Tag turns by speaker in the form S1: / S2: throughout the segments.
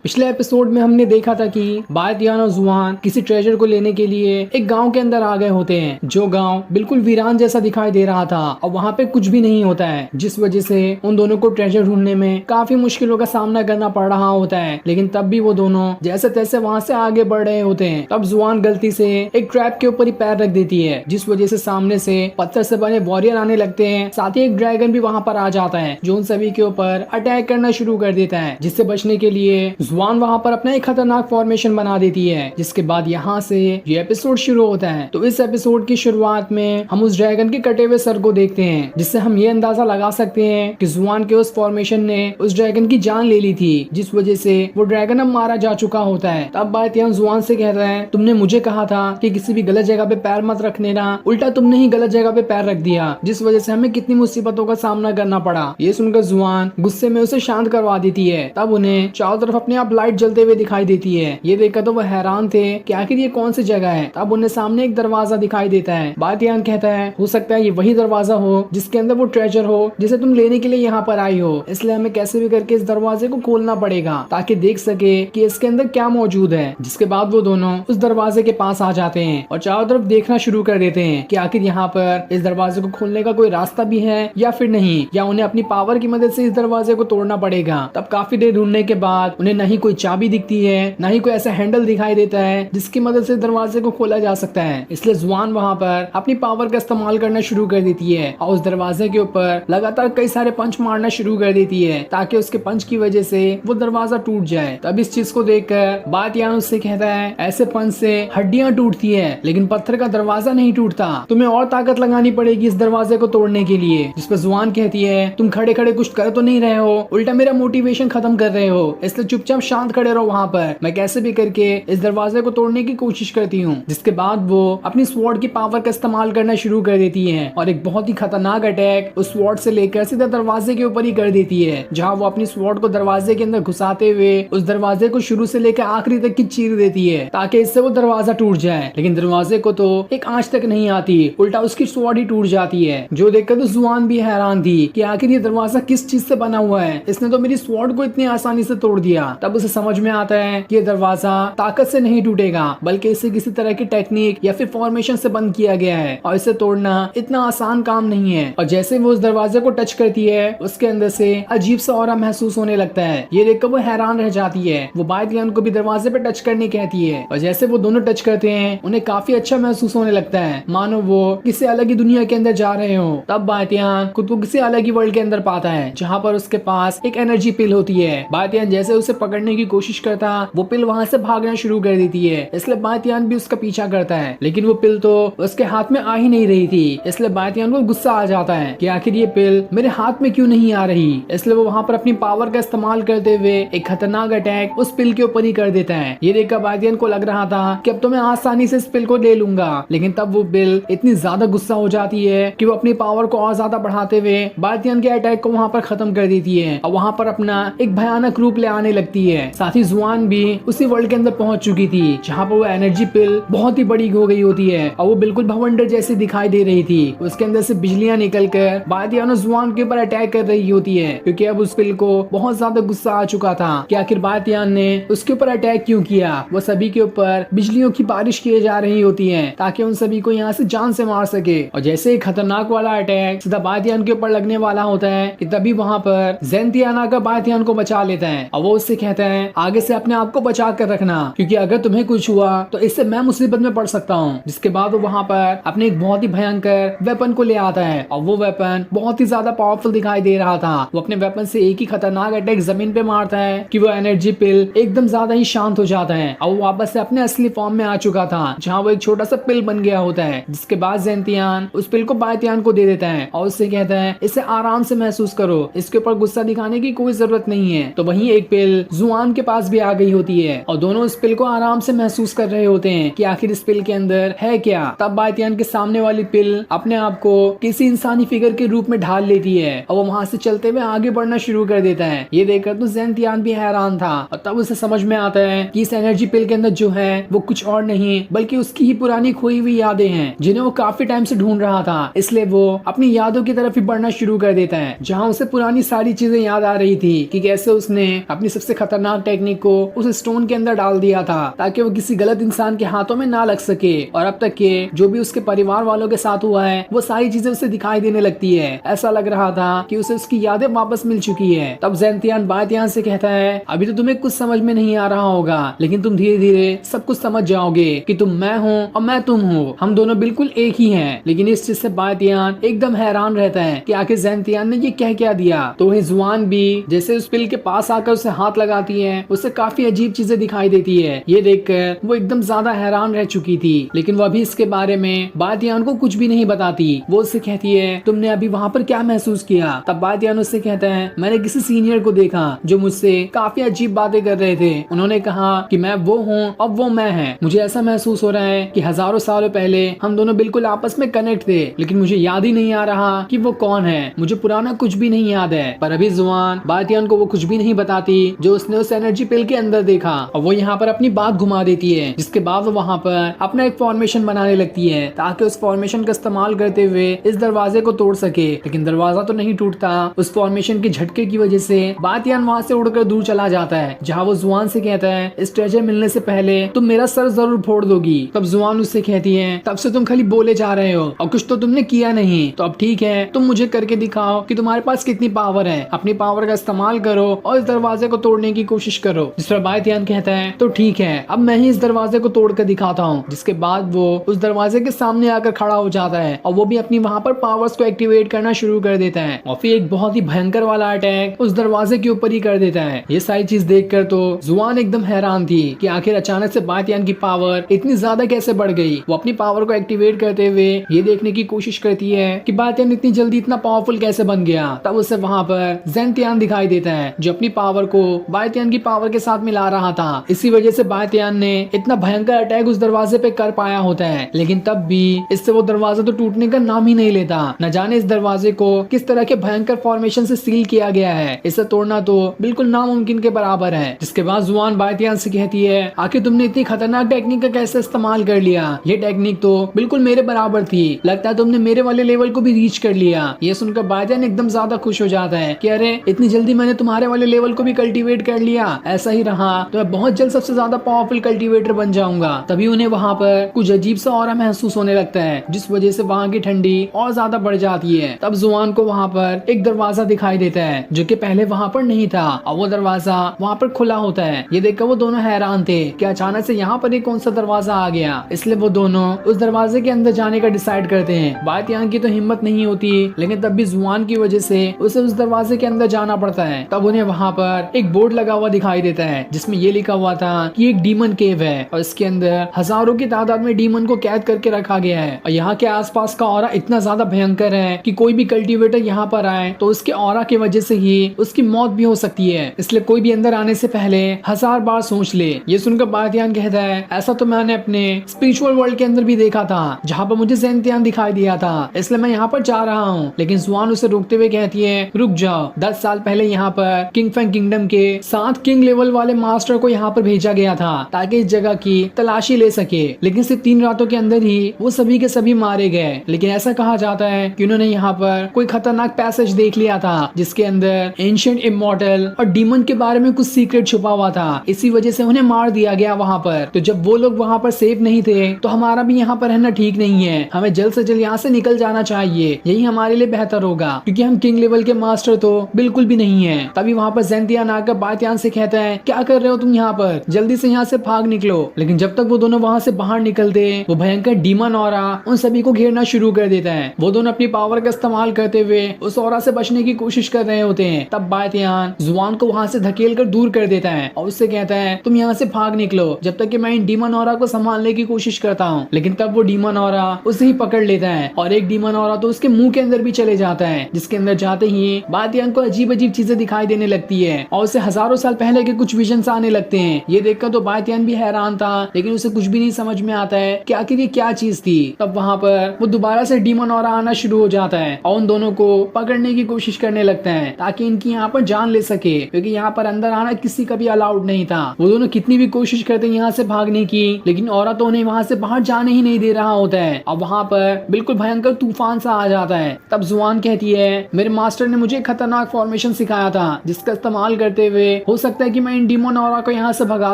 S1: पिछले एपिसोड में हमने देखा था कि बायतियान और जुआन किसी ट्रेजर को लेने के लिए एक गांव के अंदर आ गए होते हैं, जो गांव बिल्कुल वीरान जैसा दिखाई दे रहा था और वहां पे कुछ भी नहीं होता है, जिस वजह से उन दोनों को ट्रेजर ढूंढने में काफी मुश्किलों का सामना करना पड़ रहा होता है। लेकिन तब भी वो दोनों जैसे तैसे वहां से आगे बढ़ रहे होते हैं। तब जुआन गलती से एक ट्रैप के ऊपर ही पैर रख देती है, जिस वजह से सामने से पत्थर से बने वॉरियर आने लगते हैं। साथ ही एक ड्रैगन भी वहां पर आ जाता है, जो उन सभी के ऊपर अटैक करना शुरू कर देता है। जिससे बचने के लिए जुआन वहां पर अपना एक खतरनाक फॉर्मेशन बना देती है। जिसके बाद यहाँ से ये एपिसोड शुरू होता है। तो इस एपिसोड की शुरुआत में हम उस ड्रैगन के कटे हुए सर को देखते हैं, जिससे हम ये अंदाजा लगा सकते हैं कि जुआन के उस फॉर्मेशन ने उस ड्रैगन की जान ले ली थी, जिस वजह से वो ड्रैगन अब मारा जा चुका होता है। तब बायतियान जुआन से कहता है, तुमने मुझे कहा था कि किसी भी गलत जगह पे पैर मत रखने ना, उल्टा तुमने ही गलत जगह पे पैर रख दिया, जिस वजह से हमें कितनी मुसीबतों का सामना करना पड़ा। ये सुनकर जुआन गुस्से में उसे शांत करवा देती है। तब उन्हें चारों तरफ अपने आप लाइट जलते हुए दिखाई देती है। ये देखकर तो वह हैरान थे कि आखिर ये कौन सी जगह है। तब उन्हें सामने एक दरवाजा दिखाई देता है। बायतियान कहता है, हो सकता है ये वही दरवाजा हो जिसके अंदर वो ट्रेजर हो जिसे तुम लेने के लिए यहाँ पर आई हो, इसलिए हमें कैसे भी करके इस दरवाजे को खोलना पड़ेगा ताकि देख सके कि इसके अंदर क्या मौजूद है। जिसके बाद वो दोनों उस दरवाजे के पास आ जाते हैं और चारों तरफ देखना शुरू कर देते हैं कि आखिर यहाँ पर इस दरवाजे को खोलने का कोई रास्ता भी है या फिर नहीं, या उन्हें अपनी पावर की मदद से इस दरवाजे को तोड़ना पड़ेगा। तब काफी देर ढूंढने के बाद उन्हें न ही कोई चाबी दिखती है, न ही कोई ऐसा हैंडल दिखाई देता है जिसकी मदद से दरवाजे को खोला जा सकता है। इसलिए जुआन वहां पर अपनी पावर का इस्तेमाल करना शुरू कर देती है और उस दरवाजे के ऊपर लगातार कई सारे पंच मारना शुरू कर देती है, ताकि उसके पंच की वजह से वो दरवाजा टूट जाए। तब इस चीज को देखकर बायतियान उससे कहता है, ऐसे पंच से हड्डियां टूटती है लेकिन पत्थर का दरवाजा नहीं टूटता, तुम्हें और ताकत लगानी पड़ेगी इस दरवाजे को तोड़ने के लिए। जिस पर जुआन कहती है, तुम खड़े खड़े कुछ कर तो नहीं रहे हो, उल्टा मेरा मोटिवेशन खत्म कर रहे हो, इसलिए चुपचाप शांत खड़े रहो वहां पर, मैं कैसे भी करके इस दरवाजे को तोड़ने की कोशिश करती हूँ। जिसके बाद वो अपनी स्वॉर्ड की पावर का इस्तेमाल करना शुरू कर देती है और एक बहुत ही खतरनाक अटैक उस स्वॉर्ड से लेकर सीधा दरवाजे के ऊपर ही कर देती है, जहाँ वो अपनी स्वॉर्ड को दरवाजे के अंदर घुसाते हुए उस दरवाजे को शुरू से लेकर आखिरी तक की चीर देती है, ताकि इससे वो दरवाजा टूट जाए। लेकिन दरवाजे को तो एक आंच तक नहीं आती, उल्टा उसकी स्वॉर्ड ही टूट जाती है, जो देखकर तो जुआन भी हैरान थी कि आखिर ये दरवाजा किस चीज से बना हुआ है, इसने तो मेरी स्वॉर्ड को इतनी आसानी से तोड़ दिया। तब उसे समझ में आता है कि ये दरवाजा ताकत से नहीं टूटेगा, बल्कि इसे किसी तरह की टेक्निक या फिर फॉर्मेशन से बंद किया गया है और इसे तोड़ना इतना आसान काम नहीं है। और जैसे वो उस दरवाजे को टच करती है, उसके अंदर से अजीब सा ऑरा महसूस होने लगता है। ये देखकर वो हैरान रह जाती है। वो बायतियान को भी दरवाजे पे टच करने कहती है और जैसे वो दोनों टच करते हैं, उन्हें काफी अच्छा महसूस होने लगता है, मानो वो किसी अलग ही दुनिया के अंदर जा रहे हो। तब बायतियान खुद को किसी अलग ही वर्ल्ड के अंदर पाता है, जहाँ पर उसके पास एक एनर्जी पिल होती है। बायतियान जैसे उसे पकड़ने की कोशिश करता, वो पिल वहाँ से भागना शुरू कर देती है, इसलिए बायतियान भी उसका पीछा करता है। लेकिन वो पिल तो उसके हाथ में आ ही नहीं रही थी, इसलिए बायतियान को गुस्सा आ जाता है कि आखिर ये पिल मेरे हाथ में क्यों नहीं आ रही। इसलिए वो वहाँ पर अपनी पावर का इस्तेमाल करते हुए एक खतरनाक अटैक उस पिल के ऊपर ही कर देता है। ये देखकर बायतियान को लग रहा था कि अब तो मैं आसानी से इस पिल को ले लूंगा, लेकिन तब वो पिल इतनी ज्यादा गुस्सा हो जाती है कि वो अपनी पावर को और ज्यादा बढ़ाते हुए बायतियान के अटैक को वहाँ पर खत्म कर देती है और वहाँ पर अपना एक भयानक रूप ले आने लगती है। साथ ही जुआन भी उसी वर्ल्ड के अंदर पहुंच चुकी थी, जहाँ पर वो एनर्जी पिल बहुत ही बड़ी हो गई होती है और वो बिल्कुल भवंडर जैसी दिखाई दे रही थी। उसके अंदर से बिजलियां निकलकर बायतियान और जुआन के ऊपर अटैक कर रही होती है, क्योंकि अब उस पिल को बहुत ज्यादा गुस्सा आ चुका था कि आखिर बायतियान ने उसके ऊपर अटैक क्यों किया। वो सभी के ऊपर बिजलियों की बारिश किए जा रही होती है, ताकि उन सभी को यहाँ से जान से मार सके। और जैसे ही खतरनाक वाला अटैक सीधा बायतियान के ऊपर लगने वाला होता है कि तभी वहाँ पर ज़ेंतियाना का बायतियान को बचा लेता है और वो उससे कहता है, आगे से अपने आप को बचा कर रखना, क्योंकि अगर तुम्हें कुछ हुआ तो इससे मैं मुसीबत में पड़ सकता हूँ। जिसके बाद वो वहाँ पर अपने एक बहुत ही भयंकर वेपन को ले आता है और वो वेपन बहुत ही ज्यादा पावरफुल दिखाई दे रहा था। वो अपने वेपन से एक ही खतरनाक अटैक जमीन पे मारता है कि वो एनर्जी पिल एकदम ज्यादा ही शांत हो जाता है और वो वापस से अपने असली फॉर्म में आ चुका था, जहाँ वो एक छोटा सा पिल बन गया होता है। जिसके बाद ज़ेंतियान उस पिल को बायतियान को दे देता है और उससे कहता है, इसे आराम से महसूस करो, इसके ऊपर गुस्सा दिखाने की कोई जरूरत नहीं है। तो वहीं एक पिल जुआन के पास भी आ गई होती है और दोनों इस पिल को आराम से महसूस कर रहे होते हैं कि आखिर इस पिल के अंदर है क्या। तब बायतियान के सामने वाली पिल अपने आप को किसी इंसानी फिगर के रूप में ढाल लेती है और वो वहाँ से चलते हुए आगे बढ़ना शुरू कर देता है। ये देखकर तो ज़ेंतियान भी हैरान था और तब उसे समझ में आता है कि इस एनर्जी पिल के अंदर जो है वो कुछ और नहीं बल्कि उसकी ही पुरानी खोई हुई यादें हैं, जिन्हें वो काफी टाइम से ढूंढ रहा था। इसलिए वो अपनी यादों की तरफ ही बढ़ना शुरू कर देता है, जहाँ उसे पुरानी सारी चीजें याद आ रही थी कि कैसे उसने अपनी सबसे खतरनाक टेक्निक को उस स्टोन के अंदर डाल दिया था ताकि वो किसी गलत इंसान के हाथों में ना लग सके। और अब तक के जो भी उसके परिवार वालों के साथ हुआ है वो सारी चीजें उसे दिखाई देने लगती है। ऐसा लग रहा था कि उसे उसकी यादें वापस मिल चुकी है। तब ज़ेंतियान बायतियान से कहता है, अभी तो तुम्हें कुछ समझ में नहीं आ रहा होगा, लेकिन तुम धीरे धीरे सब कुछ समझ जाओगे कि तुम मैं हूँ और मैं तुम हूँ, हम दोनों बिल्कुल एक ही हैं। लेकिन इस चीज से बायतियान एकदम हैरान रहता है कि आखिर ज़ेंतियान ने ये क्या दिया। तो वही जुआन भी जैसे उस पिल के पास आकर उसे हाथ लगाती है, उसे काफी अजीब चीजें दिखाई देती है। ये देखकर वो एकदम ज्यादा हैरान रह चुकी थी, लेकिन वो अभी इसके बारे में बायतियान को कुछ भी नहीं बताती। वो उससे कहती है, तुमने अभी वहाँ पर क्या महसूस किया? तब बायतियान उससे कहता है, मैंने किसी सीनियर को देखा जो मुझसे काफी अजीब बातें कर रहे थे। उन्होंने कहा कि मैं वो हूँ और वो मैं है। मुझे ऐसा महसूस हो रहा है कि हजारों सालों पहले हम दोनों बिल्कुल आपस में कनेक्ट थे, लेकिन मुझे याद ही नहीं आ रहा कि वो कौन है। मुझे पुराना कुछ भी नहीं याद है। पर अभी जुआन बायतियान को वो कुछ भी नहीं बताती जो उसने उस एनर्जी पिल के अंदर देखा, और वो यहाँ पर अपनी बात घुमा देती है। जिसके बाद वो वहाँ पर अपना एक फॉर्मेशन बनाने लगती है ताकि उस फॉर्मेशन का इस्तेमाल करते हुए इस दरवाजे को तोड़ सके। लेकिन दरवाजा तो नहीं टूटता। उस फॉर्मेशन के झटके की वजह से बायतियान वहाँ से उड़कर दूर चला जाता है, जहाँ वो जुआन से कहता है, इस ट्रेजर मिलने से पहले तुम मेरा सर जरूर फोड़ दोगी। तब जुआन उससे कहती है, तब से तुम खाली बोले जा रहे हो और कुछ तो तुमने किया नहीं। तो अब ठीक है, तुम मुझे करके दिखाओ कि तुम्हारे पास कितनी पावर है। अपनी पावर का इस्तेमाल करो और इस दरवाजे को तोड़ने की कोशिश करो। जिस पर बायतियान कहता है, तो ठीक है, अब मैं ही इस दरवाजे को तोड़ कर दिखाता हूँ। जिसके बाद वो उस दरवाजे के सामने आकर खड़ा हो जाता है और वो भी अपनी वहाँ पर पावर्स को एक्टिवेट करना शुरू कर देता है और फिर एक बहुत ही भयंकर वाला अटैक उस दरवाजे के ऊपर ही कर देता है। ये सारी चीज देखकर तो जुआन एकदम हैरान थी कि आखिर अचानक से बायतियान की पावर इतनी ज्यादा कैसे बढ़ गई। वो अपनी पावर को एक्टिवेट करते हुए ये देखने की कोशिश करती है कि बायतियान इतनी जल्दी इतना पावरफुल कैसे बन गया। तब उसे वहाँ पर ज़ेंतियान दिखाई देता है जो अपनी पावर को बायतियान की पावर के साथ मिला रहा था। इसी वजह से बायतियान ने इतना भयंकर अटैक उस दरवाजे पे कर पाया होता है। लेकिन तब भी इससे वो दरवाजा तो टूटने का नाम ही नहीं लेता। न जाने इस दरवाजे को किस तरह के भयंकर फॉर्मेशन से सील किया गया है। इसे तोड़ना तो बिल्कुल नामुमकिन के बराबर है। जिसके बाद जुआन बायतियान से कहती है, आखिर तुमने इतनी खतरनाक टेक्निक का कैसे इस्तेमाल कर लिया? ये टेक्निक तो बिल्कुल मेरे बराबर थी, लगता है तुमने मेरे वाले लेवल को भी रीच कर लिया। ये सुनकर बायतियान एकदम ज्यादा खुश हो जाता है कि अरे इतनी जल्दी मैंने तुम्हारे वाले लेवल को भी कल्टीवेट कर लिया। ऐसा ही रहा तो मैं बहुत जल्द सबसे ज्यादा पावरफुल कल्टीवेटर बन जाऊंगा। तभी उन्हें वहाँ पर कुछ अजीब सा ऑरा महसूस होने लगता है, जिस वजह से वहाँ की ठंडी और ज्यादा बढ़ जाती है। तब जुआन को वहाँ पर एक दरवाजा दिखाई देता है जो कि पहले वहाँ पर नहीं था और वो दरवाजा वहाँ पर खुला होता है। ये देखकर वो दोनों हैरान थे कि अचानक से यहाँ पर एक कौन सा दरवाजा आ गया। इसलिए वो दोनों उस दरवाजे के अंदर जाने का डिसाइड करते हैं। बायतियान की तो हिम्मत नहीं होती, लेकिन तब भी जुआन की वजह से उसे उस दरवाजे के अंदर जाना पड़ता है। तब उन्हें वहाँ पर एक बोर्ड लगा हुआ दिखाई देता है जिसमें ये लिखा हुआ था कि एक डीमन केव है और इसके अंदर हजारों की तादाद में डीमन को कैद करके रखा गया है। और यहाँ के आसपास का ऑरा इतना ज्यादा भयंकर है कि कोई भी कल्टीवेटर यहाँ पर आए तो उसके ऑरा की वजह से ही उसकी मौत भी हो सकती है। इसलिए कोई भी अंदर आने से पहले 1000 बार सोच ले। ये सुनकर बायतियान कहता है, ऐसा तो मैंने अपने स्पिरिचुअल वर्ल्ड के अंदर भी देखा था जहाँ पर मुझे ज़ेंतियान दिखाई दिया था, इसलिए मैं यहाँ पर जा रहा हूँ। लेकिन जुआन उसे रोकते हुए कहती है, रुक जाओ, 10 साल पहले यहाँ पर किंग फैंग किंगडम के 7 किंग लेवल वाले मास्टर को यहाँ पर भेजा गया था ताकि इस जगह की तलाशी ले सके। लेकिन सिर्फ 3 रातों के अंदर ही वो सभी के सभी मारे गए। लेकिन ऐसा कहा जाता है कि उन्होंने यहाँ पर कोई खतरनाक पैसेज देख लिया था जिसके अंदर एंशिएंट इमॉर्टल और डीमन के बारे में कुछ सीक्रेट छुपा हुआ था। इसी वजह से उन्हें मार दिया गया वहाँ पर। तो जब वो लोग वहाँ पर सेफ नहीं थे तो हमारा भी यहाँ पर रहना ठीक नहीं है। हमें जल्द से जल्द यहाँ से निकल जाना चाहिए, यही हमारे लिए बेहतर होगा, क्योंकि हम किंग लेवल के मास्टर तो बिल्कुल भी नहीं है। तभी वहाँ पर ज़ेंतियान आकर बायतियान से कहता है, क्या कर रहे हो तुम यहाँ पर, जल्दी से यहाँ से भाग निकलो। लेकिन जब तक वो दोनों वहाँ से बाहर निकलते वो भयंकर डीमन ऑरा उन सभी को घेरना शुरू कर देता है। वो दोनों अपनी पावर का इस्तेमाल करते हुए उस ऑरा से बचने की कोशिश कर रहे होते हैं। तब बायतियान जुआन को वहाँ से धकेल कर दूर कर देता है और उससे कहता है, तुम यहाँ से भाग निकलो जब तक कि मैं इन डीमन ऑरा को संभालने की कोशिश करता हूँ। लेकिन तब वो डीमन ऑरा उसे ही पकड़ लेता है और एक डीमन ऑरा तो उसके मुंह के अंदर भी चले जाता है, जिसके अंदर जाते ही बायतियान को अजीब अजीब चीजें दिखाई देने लगती है और उसे हजारों साल पहले के कुछ विजन्स आने लगते हैं। ये देखकर तो बायतियान भी हैरान था, लेकिन उसे कुछ भी नहीं समझ में आता है कि आखिर ये क्या चीज थी। तब वहाँ पर वो दोबारा से डीमन ऑरा आना शुरू हो जाता है और उन दोनों को पकड़ने की कोशिश करने लगता है ताकि इनकी यहाँ पर जान ले सके, क्योंकि यहाँ पर अंदर आना किसी का भी अलाउड नहीं था। वो दोनों कितनी भी कोशिश करते हैं यहाँ से भागने की, लेकिन औरत तो उन्हें वहाँ से बाहर जाने ही नहीं दे रहा होता है और वहाँ पर बिल्कुल भयंकर तूफान सा आ जाता है। तब जुआन कहती है, मेरे मास्टर ने मुझे खतरनाक फॉर्मेशन सिखाया था जिसका इस्तेमाल करते हुए हो सकता है कि मैं इन डीमन ऑरा को यहाँ से भगा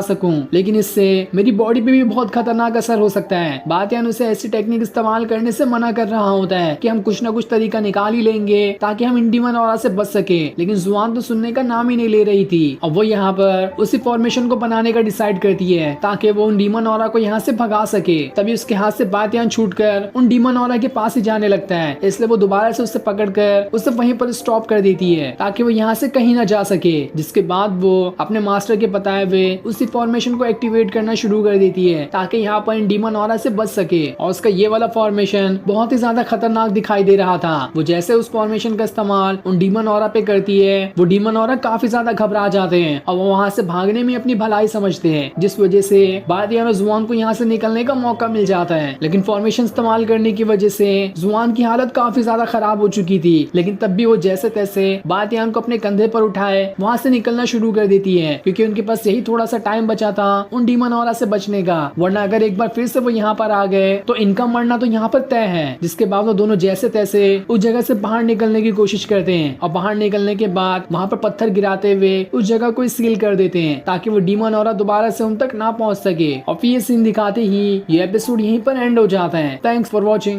S1: सकूं, लेकिन इससे मेरी बॉडी पे भी बहुत खतरनाक असर हो सकता है। बातियान उसे ऐसी टेक्निक इस्तेमाल करने से मना कर रहा होता है कि हम कुछ ना कुछ तरीका निकाल ही लेंगे ताकि हम इन डीमन ऑरा से बच सके, लेकिन जुआन तो सुनने का नाम ही नहीं ले रही थी। अब वो यहाँ पर उसी फॉर्मेशन को बनाने का डिसाइड करती है ताकि वो उन डीमन ऑरा को यहाँ से भगा सके। तभी उसके हाथ से बातियान छूटकर उन डीमन ऑरा के पास ही जाने लगता है, इसलिए वो दोबारा से उसे पकड़कर उसे वहीं पर स्टॉप कर देती है ताकि वो यहाँ से कहीं ना जा सके। जिसके बाद वो अपने मास्टर के बताए हुए उसी फॉर्मेशन को एक्टिवेट करना शुरू कर देती है ताकि यहाँ पर इन डीमन ऑरा से बच सके। और उसका ये वाला फॉर्मेशन बहुत ही ज्यादा खतरनाक दिखाई दे रहा था। वो जैसे उस फॉर्मेशन का इस्तेमाल उन डीमन ऑरा पे करती है, वो डीमन ऑरा काफी ज्यादा घबरा जाते हैं और वो वहाँ से भागने में अपनी भलाई समझते हैं, जिस वजह से बातियान और जुआन को यहाँ से निकलने का मौका मिल जाता है। लेकिन फॉर्मेशन इस्तेमाल करने की वजह से जुआन की हालत काफी ज्यादा खराब हो चुकी थी, लेकिन तब भी वो जैसे तैसे बातियान को अपने कंधे पर उठाए वहाँ से निकलना शुरू कर देती है, क्योंकि उनके पास यही थोड़ा सा टाइम बचा था उन डीमन ऑरा से बचने का, वरना अगर एक बार फिर से वो यहाँ पर आ गए तो इनका मरना तो यहाँ पर तय है। जिसके बाद वो दोनों जैसे तैसे उस जगह से बाहर निकलने की कोशिश करते हैं और बाहर निकलने के बाद वहाँ पर पत्थर गिराते हुए उस जगह को सील कर देते हैं ताकि वो डीमन ऑरा दोबारा से उन तक ना पहुँच सके। और फिर ये सीन दिखाते ही ये एपिसोड यहीं पर एंड हो जाता है। Thanks for watching.